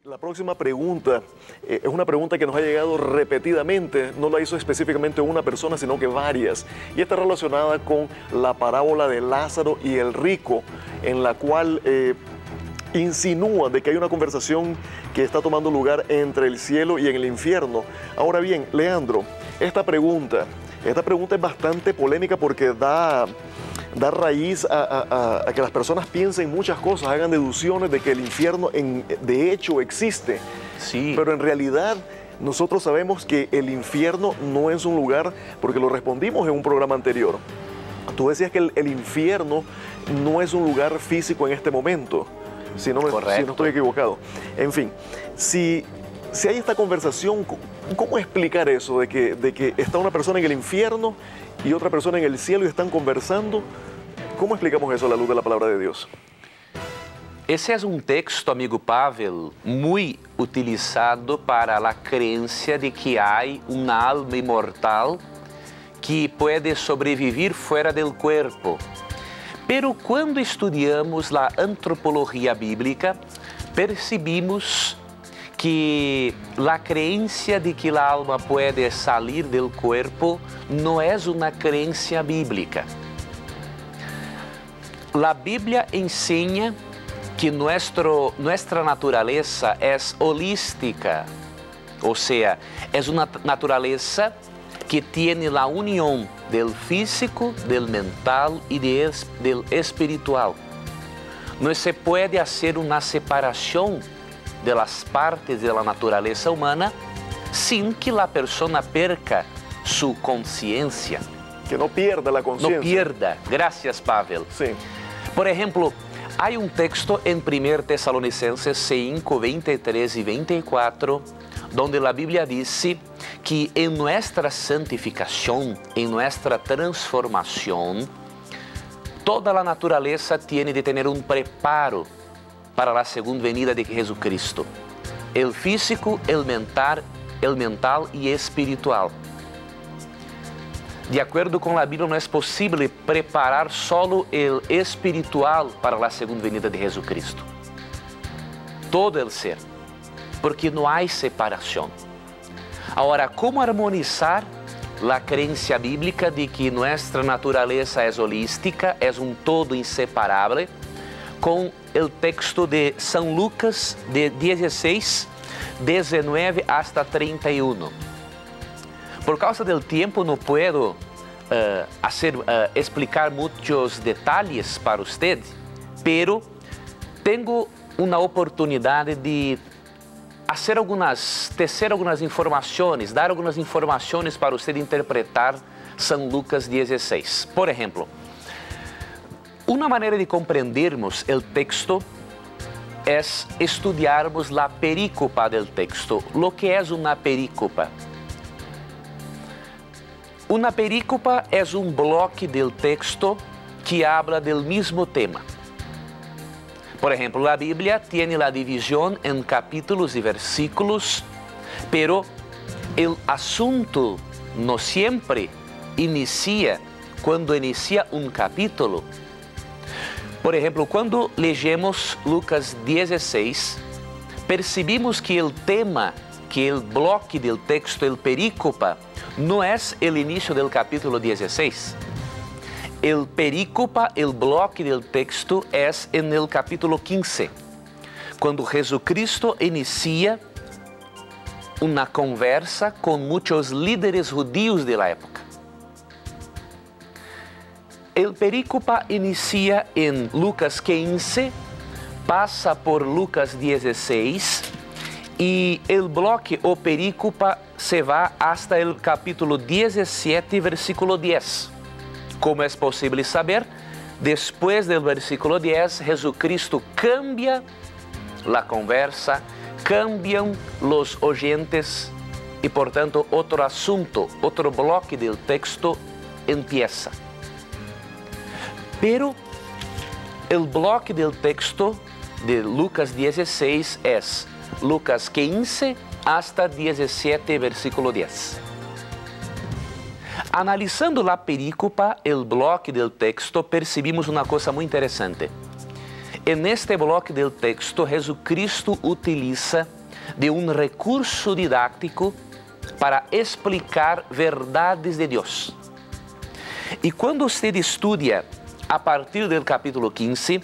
La próxima pregunta es una pregunta que nos ha llegado repetidamente, no la hizo específicamente una persona, sino que varias, y está relacionada con la parábola de Lázaro y el rico, en la cual insinúa de que hay una conversación que está tomando lugar entre el cielo y en el infierno. Ahora bien, Leandro, esta pregunta es bastante polémica porque da raíz a que las personas piensen muchas cosas, hagan deducciones de que el infierno de hecho existe. Sí. Pero en realidad nosotros sabemos que el infierno no es un lugar, porque lo respondimos en un programa anterior. Tú decías que el infierno no es un lugar físico en este momento, si no estoy equivocado. En fin, si hay esta conversación, ¿cómo explicar eso de que está una persona en el infierno y otra persona en el cielo y están conversando? ¿Cómo explicamos eso a la luz de la palabra de Dios? Esse é um texto, amigo Pavel, muito utilizado para a crença de que há uma alma imortal que pode sobreviver fora do corpo. Pero quando estudamos a antropologia bíblica, percebemos que a crença de que a alma pode sair do corpo não é uma crença bíblica. A Bíblia ensina que nuestra naturaleza é holística, ou seja, é uma naturaleza que tem a união do físico, do mental e do espiritual. Não se pode fazer uma separação de las partes de la naturaleza humana sin que la persona perca su conciencia. Que no pierda la conciencia. No pierda. Gracias, Pavel. Sí. Por ejemplo, hay un texto en 1 Tesalonicenses 5, 23 y 24, donde la Biblia dice que en nuestra santificación, en nuestra transformación, toda la naturaleza tiene de tener un preparo para a segunda venida de Jesucristo. El físico, el mental e espiritual. De acordo com a Bíblia, não é possível preparar solo o espiritual para a segunda venida de Jesucristo. Todo el ser, porque não há separação. Agora, como harmonizar a crença bíblica de que nossa natureza é holística, é um todo inseparável, com o texto de São Lucas de 16, 19 hasta 31. Por causa do tempo não puedo explicar muitos detalhes para você, pero tenho uma oportunidade de tecer algumas informações, dar algumas informações para você interpretar São Lucas 16. Por exemplo, uma maneira de compreendermos o texto é estudarmos a perícopa do texto. O que é uma perícopa? Uma perícopa é um bloco do texto que habla do mesmo tema. Por exemplo, a Bíblia tem a divisão em capítulos e versículos, pero o assunto não sempre inicia quando inicia um capítulo. Por exemplo, quando lemos Lucas 16, percebemos que o tema, que o bloco do texto, o perícopa, não é o início do capítulo 16. O perícopa, o bloco do texto, é no capítulo 15, quando Jesucristo inicia uma conversa com muitos líderes judíos da época. O perícopa inicia em Lucas 15, passa por Lucas 16 e o bloco ou perícopa se vai hasta o capítulo 17, versículo 10. Como é possível saber? Depois do versículo 10, Jesucristo cambia a conversa, cambiam os oyentes e, portanto, outro assunto, outro bloco do texto empieza. Pero o bloco do texto de Lucas 16 é Lucas 15 hasta 17, versículo 10. Analisando a perícopa, o bloco do texto, percebimos uma coisa muito interessante. En este bloco do texto, Jesucristo utiliza de um recurso didático para explicar verdades de Deus. E quando você estuda a partir do capítulo 15,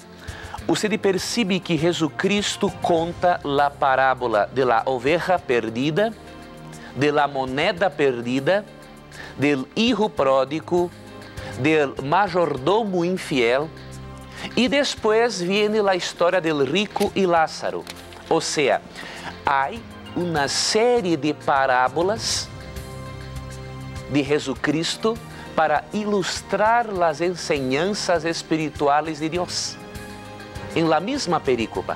você percebe que Jesucristo conta a parábola de la oveja perdida, de la moneda perdida, del hijo pródigo, del mayordomo infiel, e depois vem a história del rico e Lázaro. Ou seja, há uma série de parábolas de Jesucristo para ilustrar as enseñanzas espirituales de Deus. Em la mesma perícopa.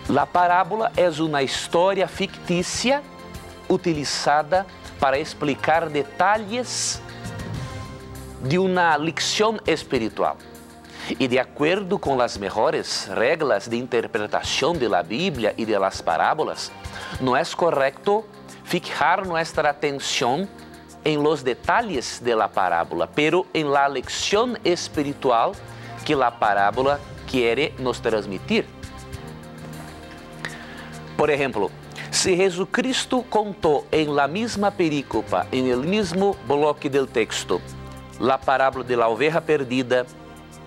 La parábola é uma história fictícia utilizada para explicar detalhes de uma lição espiritual. E de acordo com as melhores regras de interpretação de la Bíblia e de las parábolas, não é correto fijar nossa atenção em los detalles de la parábola, pero en la lección espiritual que la parábola quiere nos transmitir. Por exemplo, se Jesucristo contou em la misma perícopa, en el mismo bloque del texto, la parábola de la oveja perdida,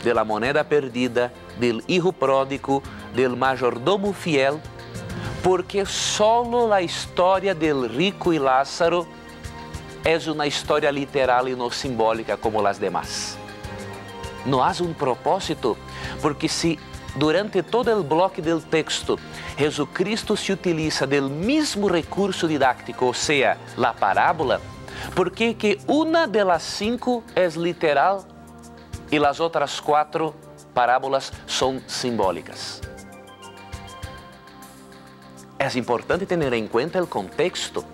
de la moneda perdida, del hijo pródigo, del mayordomo fiel, porque solo la história del rico y Lázaro é uma história literal e não simbólica como as demais. Não há um propósito, porque se durante todo o bloco do texto Jesucristo se utiliza do mesmo recurso didático, ou seja, a parábola, porque que uma das 5 é literal e as outras 4 parábolas são simbólicas. É importante ter em conta o contexto.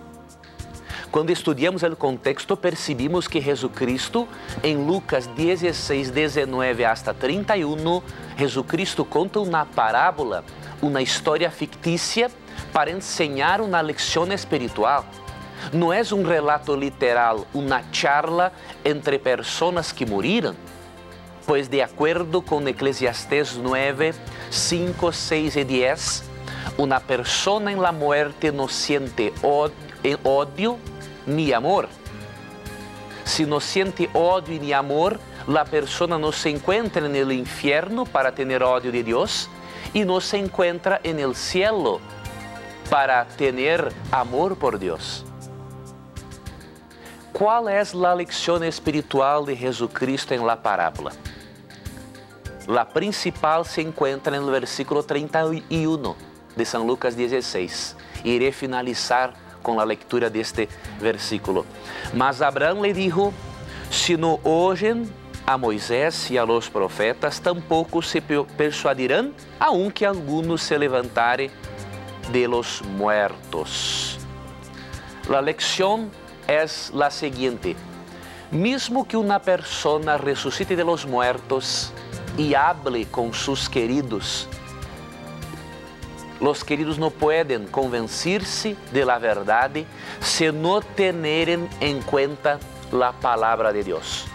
Quando estudamos o contexto, percebimos que Jesucristo, em Lucas 16, 19 hasta 31, Jesucristo conta uma parábola, uma história fictícia para ensinar uma lição espiritual. Não é um relato literal, uma charla entre pessoas que moriram, pois de acordo com Eclesiastés 9, 5, 6 e 10, uma pessoa em la muerte não siente ódio ni amor. Si no siente odio ni amor, la persona no se encuentra en el infierno para tener odio de Dios y no se encuentra en el cielo para tener amor por Dios. ¿Cuál es la lección espiritual de Jesucristo en la parábola? La principal se encuentra en el versículo 31 de San Lucas 16. Iré finalizar com a leitura deste versículo. Mas Abraão lhe dijo, se não oyen a Moisés e a los profetas, tampouco se persuadirão, aunque algunos se levantare de los muertos. La lección es la siguiente. Mesmo que uma persona resucite de los muertos e hable com sus queridos, los queridos no pueden convencer-se de la verdade se no teneren en cuenta la palabra de Dios.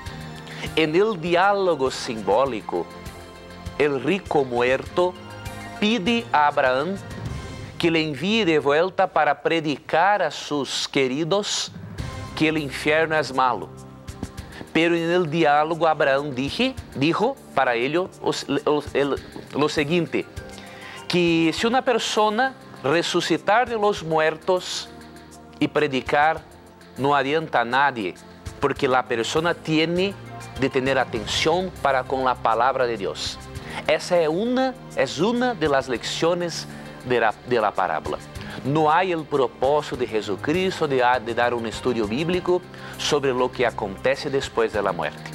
En el diálogo simbólico, el rico muerto pide a Abraão que le envíe de vuelta para predicar a sus queridos que el infierno es malo. Pero en el diálogo Abraão dijo para ello lo siguiente, que se uma pessoa ressuscitar de los muertos e predicar, não adianta a nadie, porque a pessoa tem de ter atenção para com a palavra de Deus. Essa é uma das lições de la parábola. Não há o propósito de Jesucristo de dar um estudo bíblico sobre o que acontece depois da morte.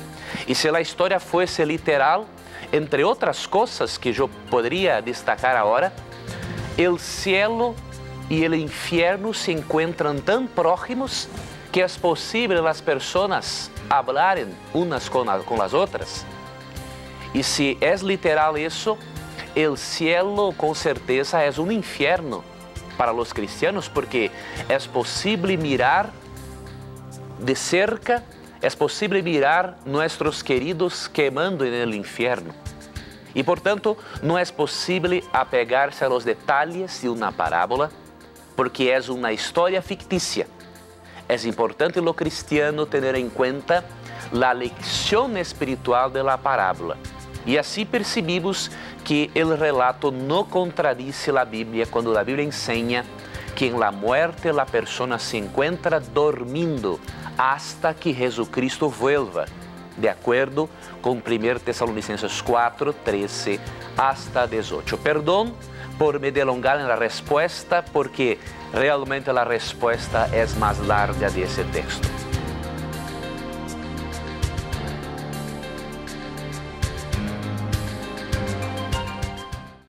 E se a história fosse literal, entre outras coisas que eu poderia destacar agora, o cielo e o infierno se encontram tão próximos que é possível as pessoas hablarem unas com as outras. E se é literal isso, o cielo com certeza é um infierno para os cristianos, porque é possível mirar de cerca, é possível mirar nossos queridos queimando no infierno. Y por tanto, no es posible apegarse a los detalles de una parábola porque es una historia ficticia. Es importante en lo cristiano tener en cuenta la lección espiritual de la parábola. Y así percibimos que el relato no contradice la Biblia cuando la Biblia enseña que en la muerte la persona se encuentra dormindo hasta que Jesucristo vuelva, de acuerdo con 1 Tesalonicenses 4, 13 hasta 18. Perdón por me delongar en la respuesta, porque realmente la respuesta es más larga de ese texto.